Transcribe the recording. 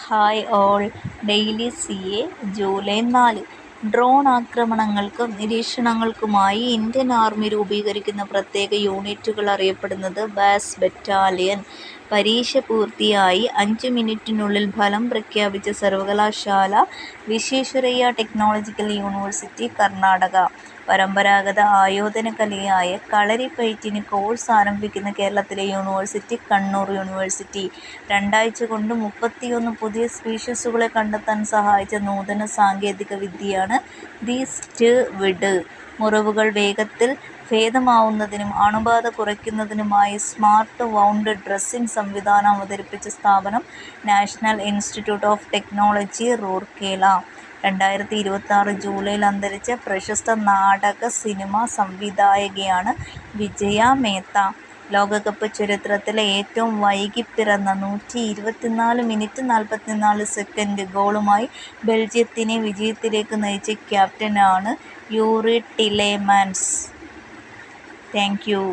Hi all. Daily CA July 4. Drone ആക്രമണങ്ങൾക്കും നിരീക്ഷണങ്ങൾക്കുമായി Indian army രൂപീകരിക്കുന്ന പ്രത്യേക യൂണിറ്റുകൾ അറിയപ്പെടുന്നത് ബാസ് ബറ്റാലിയൻ. പരീക്ഷ പൂർത്തിയായി 5 മിനിറ്റിനുള്ളിൽ ഫലം പ്രഖ്യാപിച്ച സർവകലാശാല വിശ്വേശ്വരയ്യ ടെക്നോളജിക്കൽ യൂണിവേഴ്സിറ്റി, കർണാടക. പരമ്പരാഗത ആയോധന കലയായ കളരിപ്പയറ്റിന് കോഴ്സ് ആരംഭിക്കുന്ന കേരളത്തിലെ യൂണിവേഴ്സിറ്റി കണ്ണൂർ യൂണിവേഴ്സിറ്റി. 2 ആഴ്ച കൊണ്ട് 31 പുതിയ സ്പീഷീസുകളെ കണ്ടെത്താൻ സഹായിച്ച നൂതന സാങ്കേതിക വിദ്യയാണ് ദി സ്റ്റിർവിഡ്. മുറിവുകൾ വേഗത്തിൽ ഭേദമാവുന്നതിനും അണുബാധ കുറയ്ക്കുന്നതിനുമായി സ്മാർട്ട് വൗണ്ട് ഡ്രസ്സിംഗ് സംവിധാനം അവതരിപ്പിച്ച സ്ഥാപനം national institute of technology, Rourkela. 2026 ജൂലൈയിൽ അന്തരിച്ച പ്രശസ്ത നാടക സിനിമാ സംവിധായകയാണ് വിജയ മേത്ത. ലോകകപ്പ് ചരിത്രത്തിലെ ഏറ്റവും വൈകിപ്പിറന്ന 124 മിനിറ്റ് 44 സെക്കൻഡ് ഗോളുമായി ബെൽജിയത്തിനെ വിജയത്തിലേക്ക് നയിച്ച ക്യാപ്റ്റനാണ് യൂറി ടിലെമാൻസ്. Thank U.